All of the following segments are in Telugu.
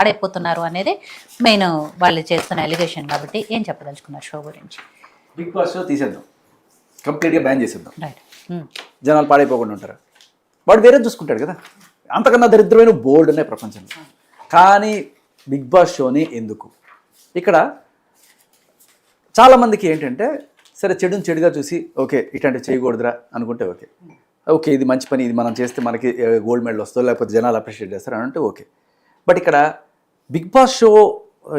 పాడైపోతున్నారు అనేది మెయిన్ వాళ్ళు చేస్తున్న ఎలిగేషన్. కాబట్టి ఏం చెప్పదలుచుకున్నారు షో గురించి? బిగ్ బాస్ షో తీసేద్దాం, కంప్లీట్గా బ్యాన్ చేసేద్దాం, రైట్. జనాలు పాడైపోకుండా ఉంటారు. వాడు వేరే చూసుకుంటాడు కదా, అంతకన్నా దరిద్రమైన బోల్డ్ ఉన్నాయి ప్రపంచంలో. కానీ బిగ్ బాస్ షోని ఎందుకు? ఇక్కడ చాలామందికి ఏంటంటే సరే చెడుని చెడుగా చూసి ఓకే ఇట్లాంటివి చేయకూడదురా అనుకుంటే ఓకే, ఓకే ఇది మంచి పని, ఇది మనం చేస్తే మనకి గోల్డ్ మెడల్ వస్తుందో లేకపోతే జనాలు అప్రిషియేట్ చేస్తారు అని అంటే ఓకే. బట్ ఇక్కడ బిగ్ బాస్ షో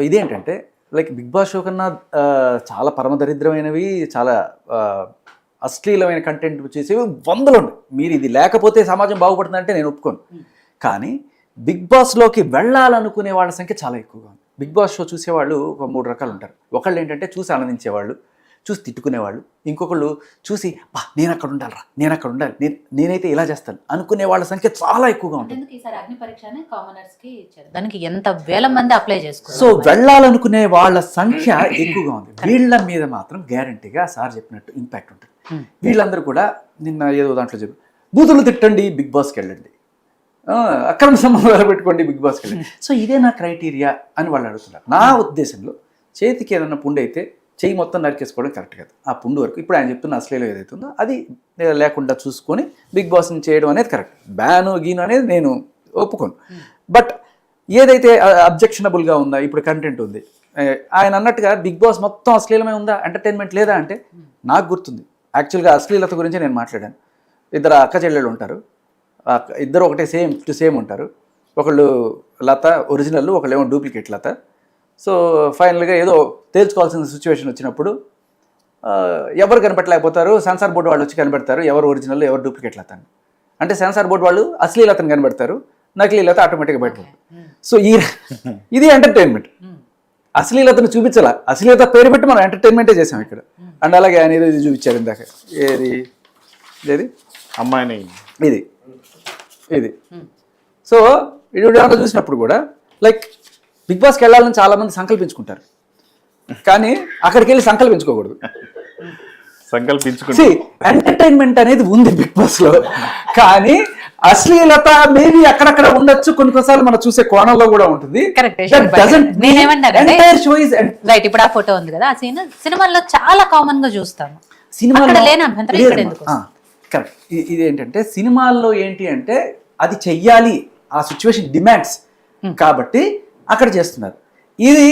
ఇదేంటంటే లైక్ బిగ్ బాస్ షో కన్నా చాలా పరమదరిద్రమైనవి, చాలా అశ్లీలమైన కంటెంట్ చేసేవి వందలు ఉన్నాయి. మీరు ఇది లేకపోతే సమాజం బాగుపడుతుందంటే నేను ఒప్పుకోను. కానీ బిగ్ బాస్లోకి వెళ్ళాలనుకునే వాళ్ళ సంఖ్య చాలా ఎక్కువగా ఉంది. బిగ్ బాస్ షో చూసేవాళ్ళు ఒక 3 రకాలు ఉంటారు. ఒకళ్ళు ఏంటంటే చూసి ఆనందించేవాళ్ళు, చూసి తిట్టుకునేవాళ్ళు, ఇంకొకళ్ళు చూసి బా నేను అక్కడ ఉండాలిరా, నేను అక్కడ ఉండాలి, నేనైతే ఇలా చేస్తాను అనుకునే వాళ్ళ సంఖ్య చాలా ఎక్కువగా ఉంటుంది. దానికి ఎంత వేల మంది అప్లై చేసుకోవాలి. సో వెళ్ళాలనుకునే వాళ్ళ సంఖ్య ఎక్కువగా ఉంది. వీళ్ళ మీద మాత్రం గ్యారంటీగా సార్ చెప్పినట్టు ఇంపాక్ట్ ఉంటుంది. వీళ్ళందరూ కూడా నిన్న ఏదో దాంట్లో చెప్పి బూతులు తిట్టండి బిగ్ బాస్కి వెళ్ళండి, అక్రమ సంబంధాలు పెట్టుకోండి బిగ్ బాస్కి వెళ్ళండి. సో ఇదే నా క్రైటీరియా అని వాళ్ళు అడుగుతున్నారు. నా ఉద్దేశంలో చేతికి ఏదైనా పుండు అయితే చెయ్యి మొత్తం నరికేసుకోవడం కరెక్ట్ కాదు. ఆ పుండు వరకు ఇప్పుడు ఆయన చెప్తున్న అశ్లీలం ఏదైతే ఉందో అది లేకుండా చూసుకొని బిగ్ బాస్ని చేయడం అనేది కరెక్ట్. బ్యాను గీను అనేది నేను ఒప్పుకోను. బట్ ఏదైతే అబ్జెక్షనబుల్గా ఉందా, ఇప్పుడు కంటెంట్ ఉంది, ఆయన అన్నట్టుగా బిగ్ బాస్ మొత్తం అశ్లీలమే ఉందా, ఎంటర్టైన్మెంట్ లేదా అంటే నాకు గుర్తుంది యాక్చువల్గా అశ్లీలత గురించి నేను మాట్లాడాను. 2 అక్క చెల్లెళ్ళు ఉంటారు, ఇద్దరు ఒకటే సేమ్ టు సేమ్ ఉంటారు. ఒకళ్ళు లత ఒరిజినల్, ఒకళ్ళేమో డూప్లికేట్ లత. సో ఫైనల్గా ఏదో తేల్చుకోవాల్సిన సిచ్యువేషన్ వచ్చినప్పుడు ఎవరు కనిపెట్టలేకపోతారు, సెన్సార్ బోర్డు వాళ్ళు వచ్చి కనిపెడతారు ఎవరు ఒరిజినల్ ఎవరు డూప్లికేట్ లత అని. అంటే సెన్సార్ బోర్డు వాళ్ళు అశ్లీలతను కనిపెడతారు, నకిలీలత ఆటోమేటిక్గా బయటపడుతుంది. సో ఇది ఎంటర్టైన్మెంట్. అశ్లీలతను చూపించాల, అశ్లీలత పేరు పెట్టి మనం ఎంటర్టైన్మెంటే చేసాం ఇక్కడ. అండ్ అలాగే ఆయన ఏదో ఇది చూపించారు ఇందాక, ఏది అమ్మాయిని ఇది. సో ఇది చూసినప్పుడు కూడా లైక్ బిగ్ బాస్కి వెళ్ళాలని చాలామంది సంకల్పించుకుంటారు, కానీ అక్కడికి వెళ్ళి సంకల్పించుకోకూడదు. ఎంటర్టైన్మెంట్ అనేది ఉంది బిగ్ బాస్లో, కానీ అశ్లీలత మేబీ అక్కడక్కడ ఉండొచ్చు, కొన్నిసార్లు మనం చూసే కోణంలో కూడా ఉంటుంది. రైట్. ఇప్పుడు ఆ ఫోటో ఉంది కదా, ఆ సీన్ సినిమాల్లో చాలా కామన్ గా చూస్తాము. కరెక్ట్. ఇది ఏంటంటే సినిమాల్లో ఏంటి అంటే అది చెయ్యాలి, ఆ సిచ్యువేషన్ డిమాండ్స్ కాబట్టి అక్కడ చేస్తున్నారు. ఇది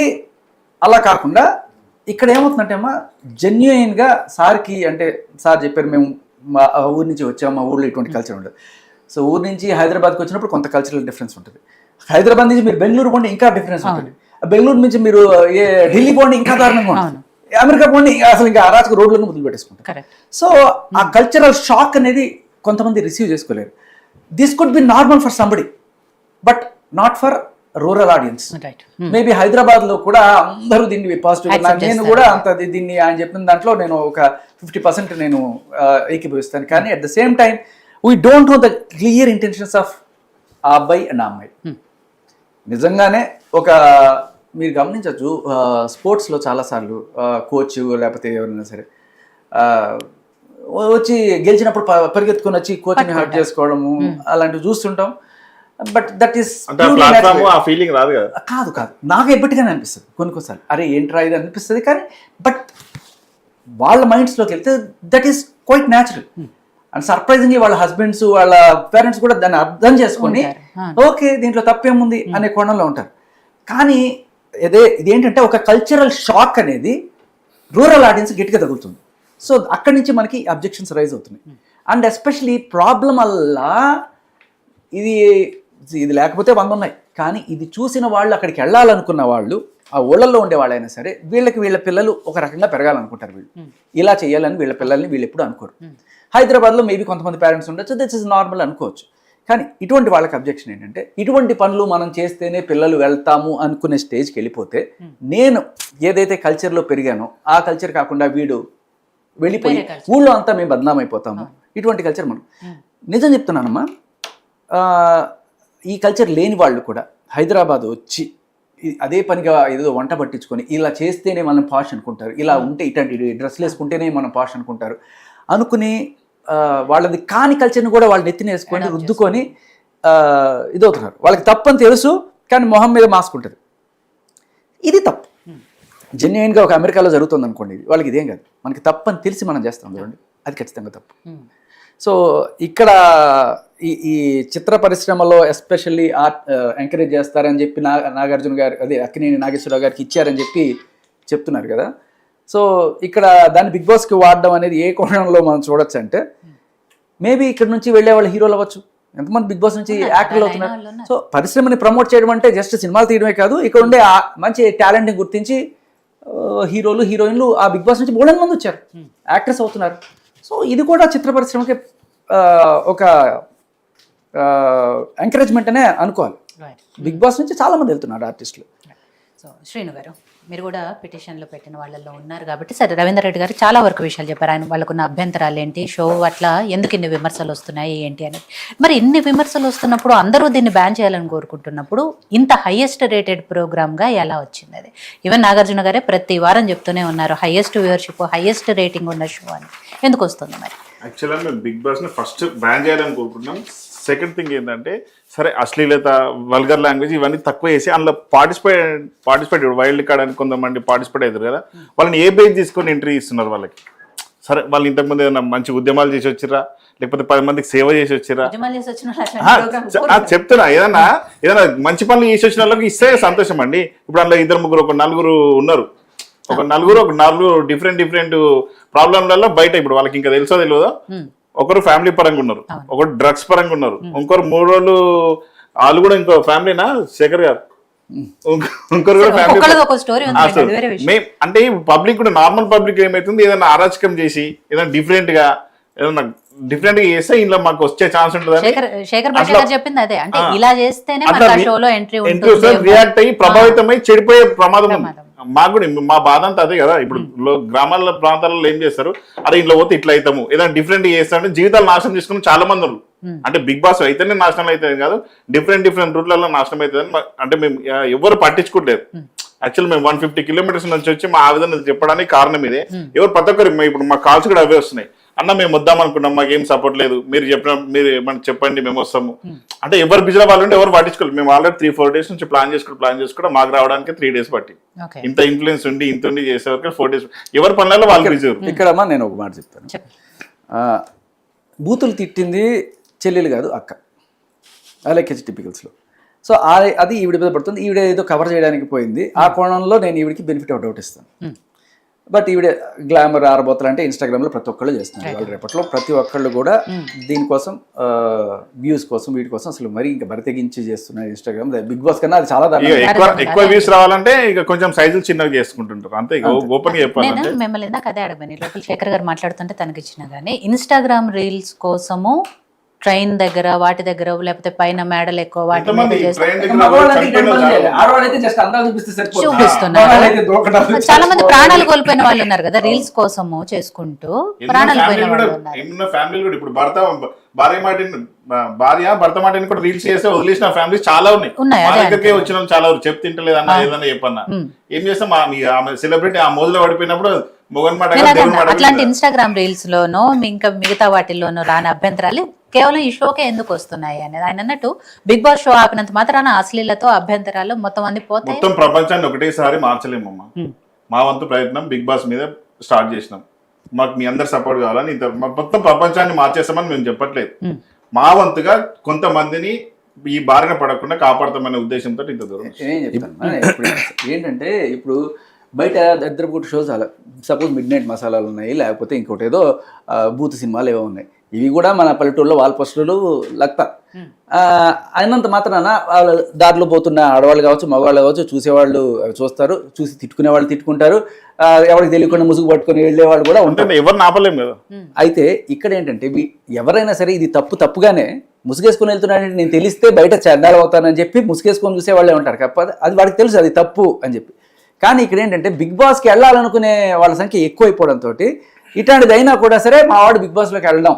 అలా కాకుండా ఇక్కడ ఏమవుతుందంటే అమ్మా జెన్యుయిన్గా సార్కి అంటే సార్ చెప్పారు మేము మా ఊరి నుంచి వచ్చాము, మా ఊళ్ళో ఇటువంటి కల్చర్ ఉండదు. సో ఊరు నుంచి హైదరాబాద్కి వచ్చినప్పుడు కొంత కల్చరల్ డిఫరెన్స్ ఉంటుంది. హైదరాబాద్ నుంచి మీరు బెంగళూరు పోండి ఇంకా డిఫరెన్స్ ఉంటుంది. బెంగళూరు నుంచి మీరు ఢిల్లీ పోండి ఇంకా దారుణంగా ఉంటుంది. అమెరికా పోండి అసలు ఇంకా అరాచక రోడ్లను మొదలు పెట్టేసుకుంటారు. సో ఆ కల్చరల్ షాక్ అనేది కొంతమంది రిసీవ్ చేసుకోలేరు. This could be normal for somebody but not for rural audience. Maybe హైదరాబాద్లో కూడా అందరూ దీన్ని పాజిటివ్, నేను కూడా అంత దీన్ని ఆయన చెప్పిన దాంట్లో నేను ఒక 50% నేను ఏకీభవిస్తాను. కానీ at the same time we don't know the clear intentions of ఆ అబ్బాయి అండ్ ఆ అమ్మాయి. నిజంగానే ఒక మీరు గమనించవచ్చు స్పోర్ట్స్లో చాలాసార్లు కోచ్ లేకపోతే ఎవరైనా సరే వచ్చి గెలిచినప్పుడు పరిగెత్తుకొని వచ్చి కోచ్ని హర్ట్ చేసుకోవడము అలాంటివి చూస్తుంటాం. బట్ దట్ ఈస్ కాదు నాకు ఎప్పటికైనా అనిపిస్తుంది కొన్నిసార్లు, అరే ఏంట్రా ఇది అనిపిస్తుంది. కానీ బట్ వాళ్ళ మైండ్స్లోకి వెళ్తే that is quite natural. And surprisingly వాళ్ళ హస్బెండ్స్ వాళ్ళ పేరెంట్స్ కూడా దాన్ని అర్థం చేసుకొని ఓకే దీంట్లో తప్పేముంది అనే కోణంలో ఉంటారు. కానీ ఇదేంటంటే ఒక కల్చరల్ షాక్ అనేది రూరల్ ఆడియన్స్ గట్టిగా తగులుతుంది. సో అక్కడి నుంచి మనకి అబ్జెక్షన్స్ రైజ్ అవుతున్నాయి. అండ్ ఎస్పెషలీ ప్రాబ్లం వల్ల ఇది లేకపోతే 100 ఉన్నాయి. కానీ ఇది చూసిన వాళ్ళు, అక్కడికి వెళ్ళాలనుకున్న వాళ్ళు, ఆ ఊళ్ళల్లో ఉండే వాళ్ళైనా సరే వీళ్ళ పిల్లలు ఒక రకంగా పెరగాలనుకుంటారు. వీళ్ళు ఇలా చేయాలని వీళ్ళ పిల్లల్ని వీళ్ళు ఎప్పుడు అనుకోరు. హైదరాబాద్లో మేబీ కొంతమంది పేరెంట్స్ ఉండొచ్చు, దిస్ ఇస్ నార్మల్ అనుకోవచ్చు. కానీ ఇటువంటి వాళ్ళకి అబ్జెక్షన్ ఏంటంటే ఇటువంటి పనులు మనం చేస్తేనే పిల్లలు వెళ్తాము అనుకునే స్టేజ్కి వెళ్ళిపోతే నేను ఏదైతే కల్చర్లో పెరిగానో ఆ కల్చర్ కాకుండా వీడు వెళ్ళిపోయి ఊళ్ళో అంతా మేము బదనామైపోతాము. ఇటువంటి కల్చర్ మనం నిజం చెప్తున్నానమ్మా, ఈ కల్చర్ లేని వాళ్ళు కూడా హైదరాబాద్ వచ్చి అదే పనిగా ఏదో వంట పట్టించుకొని ఇలా చేస్తేనే మనం పాష్ అనుకుంటారు, ఇలా ఉంటే ఇట్లాంటి డ్రెస్సులు వేసుకుంటేనే మనం పాష్ అనుకుంటారు అనుకుని వాళ్ళది కాని కల్చర్ని కూడా వాళ్ళు నెత్తిన వేసుకొని రుద్దుకొని ఇదవుతున్నారు. వాళ్ళకి తప్పని తెలుసు కానీ మొహం మీద మాస్క్ ఉంటుంది. ఇది తప్పు. జెన్యున్గా ఒక అమెరికాలో జరుగుతుంది అనుకోండి, వాళ్ళకి ఇదేం కాదు. మనకి తప్పు అని తెలిసి మనం చేస్తాం చూడండి, అది ఖచ్చితంగా తప్పు. సో ఇక్కడ ఈ చిత్ర పరిశ్రమలో ఎస్పెషల్లీ ఆర్ట్ ఎంకరేజ్ చేస్తారని చెప్పి నాగార్జున గారు, అదే అక్కినేని నాగేశ్వరరావు గారికి ఇచ్చారని చెప్పి చెప్తున్నారు కదా. సో ఇక్కడ దాన్ని బిగ్ బాస్కి వాడడం అనేది ఏ కోణంలో మనం చూడొచ్చు అంటే, మేబీ ఇక్కడ నుంచి వెళ్ళే వాళ్ళు హీరోలు అవ్వచ్చు, ఎంతమంది బిగ్ బాస్ నుంచి యాక్టర్లు అవుతున్నారు. సో పరిశ్రమని ప్రమోట్ చేయడం అంటే జస్ట్ సినిమాలు తీయడమే కాదు, ఇక్కడ ఉండే మంచి టాలెంట్ని గుర్తించి హీరోలు హీరోయిన్లు ఆ బిగ్ బాస్ నుంచి బోల్డెన్ మంది వచ్చారు, యాక్టర్స్ అవుతున్నారు. సో ఇది కూడా చిత్ర పరిశ్రమకి ఒక ఎంకరేజ్మెంట్ అనే అనుకోవాలి. బిగ్ బాస్ నుంచి చాలా మంది వెళ్తున్నారు ఆర్టిస్టులు. సో శ్రీను గారు, మీరు కూడా పిటిషన్లు పెట్టిన వాళ్ళల్లో ఉన్నారు కాబట్టి, సరే రవీందర్ రెడ్డి గారు చాలా వరకు విషయాలు చెప్పారు. ఆయన వాళ్ళకున్న అభ్యంతరాలు ఏంటి, షో అట్లా ఎందుకు ఇన్ని విమర్శలు వస్తున్నాయి ఏంటి అనేది. మరి ఇన్ని విమర్శలు వస్తున్నప్పుడు అందరూ దీన్ని బ్యాన్ చేయాలని కోరుకుంటున్నప్పుడు ఇంత హైయెస్ట్ రేటెడ్ ప్రోగ్రామ్గా ఎలా వచ్చింది అది? ఈవెన్ నాగార్జున గారే ప్రతి వారం చెప్తూనే ఉన్నారు హైయెస్ట్ వ్యూవర్షిప్, హైయెస్ట్ రేటింగ్ ఉన్న షో అని. ఎందుకు వస్తుంది మరి? యాక్చువల్గా మేము బిగ్ బాస్ని ఫస్ట్ బ్యాన్ చేయాలని కోరుకుంటున్నాం. సెకండ్ థింగ్ ఏంటంటే, సరే అశ్లీలత, వల్గర్ లాంగ్వేజ్ ఇవన్నీ తక్కువ చేసి అందులో పార్టిసిపేట్ వైల్డ్ కార్డ్ అని కొంతమంది పార్టిసిపేట్ అవుతారు కదా, వాళ్ళని ఏ బేస్ తీసుకొని ఎంట్రీ ఇస్తున్నారు వాళ్ళకి? సరే వాళ్ళు ఇంతకుముందు ఏదైనా మంచి ఉద్యమాలు చేసి వచ్చిరా, లేకపోతే 10 మందికి సేవ చేసి వచ్చిరా? చెప్తున్నా, ఏదైనా మంచి పనులు చేసి వచ్చిన వాళ్ళకి ఇస్తే సంతోషం అండి. ఇప్పుడు అందులో 2-3 ఒక 4 ఉన్నారు, ఒక నలుగురు డిఫరెంట్ ప్రాబ్లంలలో బయట. ఇప్పుడు వాళ్ళకి ఇంకా తెలుసో తెలియదో, ఒకరు ఫ్యామిలీ పరంగా ఉన్నారు, ఒకరు డ్రగ్స్ పరంగా ఉన్నారు, ఇంకొకరు 3 రోజులు వాళ్ళు కూడా ఇంకో ఫ్యామిలీనా శేఖర్ గారు, ఇంకొకరు కూడా ఫ్యామిలీ. అంటే పబ్లిక్ కూడా నార్మల్ పబ్లిక్ ఏమైతుంది, ఏదైనా అరాచకం చేసి ఏదైనా డిఫరెంట్ గా చేస్తే ఇంట్లో మాకు వచ్చే ఛాన్స్ ఉంటుంది. రియాక్ట్ అయ్యి ప్రభావితమై చెడిపోయే ప్రమాదం ఉంది. మాకు కూడా మా బాధ అంతా అదే కదా. ఇప్పుడు గ్రామాల ప్రాంతాలలో ఏం చేస్తారు, అరే ఇంట్లో పోతే ఇట్లా అవుతాము, ఏదైనా డిఫరెంట్ చేస్తారంటే జీవితాలు నాశనం చేసుకుని చాలా మంది ఉన్నారు. అంటే బిగ్ బాస్ అయితేనే నాశనం అవుతుంది కాదు, డిఫరెంట్ రూట్లలో నాశనం అవుతుంది. అంటే మేము ఎవరు పట్టించుకోవట్లేదు. యాక్చువల్ మేము 150 కిలోమీటర్స్ నుంచి వచ్చి మా ఆవేదన చెప్పడానికి కారణం ఇదే. ఎవరు ప్రతి ఒక్కరు ఇప్పుడు మా కాల్స్ కూడా అవే వస్తున్నాయి, అన్న మేము వద్దాం అనుకున్నాం, మాకేం సపోర్ట్ లేదు, మీరు మనకు చెప్పండి మేము వస్తాము. అంటే ఎవరు బిజీలో వాళ్ళు ఉంటే ఎవరు పట్టించుకోలేదు. మేము ఆల్రెడీ 3-4 డేస్ నుంచి ప్లాన్ చేసుకోవడం మాకు రావడానికి 3 డేస్ పట్టి, ఇంత ఇన్ఫ్లుయెన్స్ ఉండి చేసే వరకు 4 డేస్ ఎవరి పనులలో వాళ్ళు బిజీ. ఇక్కడమ్మా నేను ఒక మాట చెప్తాను, బూతులు తిట్టింది చెల్లెలు కాదు అక్క, అలాగే టిపికల్స్లో. సో అది ఈవిడ మీద పడుతుంది, ఈవిడ ఏదో కవర్ చేయడానికి పోయింది. ఆ కోణంలో నేను ఈవిడికి బెనిఫిట్ ఆఫ్ డౌట్ ఇస్తాను. బట్ ఈవిడ గ్లామర్ ఆరబోతలు అంటే ఇన్స్టాగ్రామ్లో ప్రతి ఒక్కళ్ళు చేస్తున్నారు. వాళ్ళు రేపట్లో ప్రతి ఒక్కళ్ళు కూడా దీనికోసం వ్యూస్ కోసం వీటి కోసం అసలు మరీ ఇంకా బరి తెగించి చేస్తున్నారు ఇన్స్టాగ్రామ్. బిగ్ బాస్ కన్నా అది చాలా ఎక్కువ వ్యూస్ రావాలంటే ఇక కొంచెం సైజులు చిన్నగా చేసుకుంటుంటారు అంతే. ఓపెన్ గా చెప్పాలంటే మిమ్మల్ని ఇందాక అదే అడగని లోపల శేఖర్ గారు మాట్లాడుతుంటే తనకి ఇచ్చినా కానీ ఇన్స్టాగ్రామ్ రీల్స్ కోసము ట్రైన్ దగ్గర వాటి దగ్గర లేకపోతే పైన మేడలు ఎక్కువ వాటి చూపిస్తున్నారు. చాలా మంది ప్రాణాలు కోల్పోయిన వాళ్ళు ఉన్నారు కదా రీల్స్ కోసము చేసుకుంటూ ప్రాణాలు పోయిన వాళ్ళు ఉన్నారు. ఫ్యామిలీ కూడా ఇప్పుడు భర్త మాటని కూడా రీల్స్ చేస్తే వదిలేసిన ఫ్యామిలీస్ చాలా ఉన్నాయి. వచ్చిన చాలా చెప్ తింటలేదన్నా ఏదన్నా చెప్పన్నా ఏం చేస్తాం, ఆమె సెలబ్రిటీ ఆ మోజులో పడిపోయినప్పుడు అట్లాంటి ఇన్స్టాగ్రామ్ రీల్స్ లోనో ఇంకా మిగతా వాటిల్లోనూ రాని అభ్యంతరాలు కేవలం ఈ షోకే ఎందుకు వస్తున్నాయి అనేది ఆయన అన్నట్టు బిగ్ బాస్ షో ఆపినంత మాత్రాన అశ్లీలతో అభ్యంతరాలు మొత్తం అన్ని పోతాయి. మొత్తం ప్రపంచాన్ని ఒకటేసారి మార్చలేమమ్మా. మా వంతు ప్రయత్నం బిగ్ బాస్ మీద స్టార్ట్ చేసినాం, మాకు మీ అందరు సపోర్ట్ కావాలని. మొత్తం ప్రపంచాన్ని మార్చేస్తామని మేము చెప్పట్లేదు, మా వంతుగా కొంతమందిని ఈ బారిన పడకుండా కాపాడతామనే ఉద్దేశంతో ఇంత దూరం. ఏంటంటే ఇప్పుడు బయట దరిద్రపు షోస్ అలా సపోజ్ మిడ్ నైట్ మసాలాలు ఉన్నాయి, లేకపోతే ఇంకోటి ఏదో బూత్ సినిమాలు ఏవో ఉన్నాయి. ఇవి కూడా మన పల్లెటూరులో వాల్ పోస్టర్లు లక్త అయినంత మాత్రాన వాళ్ళు దారిలో పోతున్న ఆడవాళ్ళు కావచ్చు మగవాళ్ళు కావచ్చు చూసేవాళ్ళు చూస్తారు, చూసి తిట్టుకునే వాళ్ళు తిట్టుకుంటారు, ఎవరికి తెలియకుండా ముసుగు పట్టుకుని వెళ్ళేవాళ్ళు కూడా ఉంటారు. ఎవరు ఆపలేము కదా. అయితే ఇక్కడ ఏంటంటే ఎవరైనా సరే ఇది తప్పుగానే ముసుగేసుకుని వెళ్తున్నాడంటే నేను తెలిస్తే బయట చండాలు అవుతానని చెప్పి ముసుగేసుకొని చూసే వాళ్ళే ఉంటారు. కాకపోతే అది వాడికి తెలుసు అది తప్పు అని చెప్పి. కానీ ఇక్కడ ఏంటంటే బిగ్ బాస్కి వెళ్ళాలనుకునే వాళ్ళ సంఖ్య ఎక్కువైపోవడంతో ఇట్లాంటిది అయినా కూడా సరే మా వాడు బిగ్ బాస్లోకి వెళ్ళడం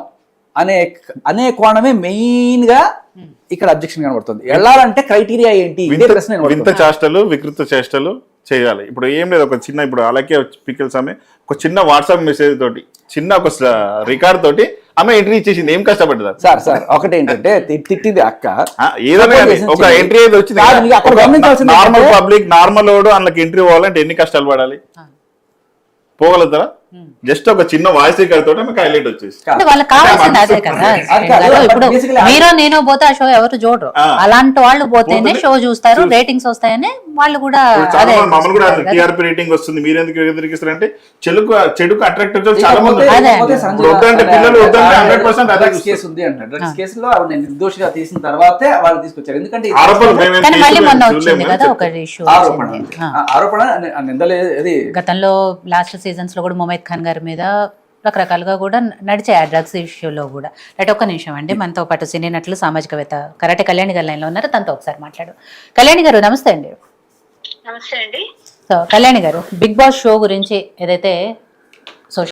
అనే కోణమే మెయిన్గా ఇక్కడ అబ్జెక్షన్ కనబడుతుంది. వెళ్ళాలంటే క్రైటీరియా ఏంటి? వింత చేష్టలు వికృత చేష్టలు చేయాలి. ఇప్పుడు ఏం లేదు, ఒక చిన్న ఇప్పుడు అలాగే పికిల్స్ ఆమె ఒక చిన్న వాట్సాప్ మెసేజ్ తోటి చిన్న ఒక రికార్డ్ తోటి ఆమె ఎంట్రీ ఇచ్చేసింది, ఏం కష్టపడ్డది సార్ ఒకటి ఏంటంటే తిట్టింది అక్క. ఏదైనా కానీ ఒక ఎంట్రీ అయితే వచ్చింది, నార్మల్ పబ్లిక్ నార్మల్ వాడు అందులోకి ఎంట్రీ పోవాలంటే ఎన్ని కష్టాలు పడాలి? పోగలుగుతారా? జస్ట్ ఒక చిన్న వాయిస్ రికార్డ్ తోటి మీకు హైలైట్ వచ్చేసి అంటే వాళ్ళకి కావాల్సింది అదే కదా. ఇప్పుడు మీరు నేను పోతే ఆ షో ఎవరు చూడరు, అలాంటి వాళ్ళు పోతేనే షో చూస్తారు, రేటింగ్స్ వస్తాయని వాళ్ళు కూడా అదే మమ్మల్ని కూడా టీఆర్పీ రేటింగ్ వస్తుంది, మీరు ఎందుకు ఎదురికిస్తారు అంటే చెడుకు అట్రాక్ట్ చాలా మంది వద్దంటే పిల్లలు వద్దంటే 100% అదే కేసు ఉంది అంటారు. డ్రగ్స్ కేసులో ఆవిడ నిర్దోషిగా తీసిన తర్వాతే వాళ్ళు తీసుకొచ్చారు. ఎందుకంటే కానీ మళ్ళీ మొన్న వచ్చింది కదా ఒక ఇష్యూ, ఆరోపణ నిందలే. గతంలో లాస్ట్ సీజన్స్ లో కూడా ముమైత్ ఖాన్ గారి మీద రకరకాలుగా కూడా నడిచాయి ఆ డ్రగ్స్ ఇష్యూలో కూడా. రైట్, ఒక్క నిమిషం అండి. మనతో పాటు సినీ నటులు సామాజికవేత్త కరాటే కళ్యాణి గారు లైన్లో ఉన్నారు, తనతో ఒకసారి మాట్లాడు. కళ్యాణి గారు నమస్తే అండి. నమస్తే అండి. సో కళ్యాణి గారు, బిగ్ బాస్ షో గురించి ఏదైతే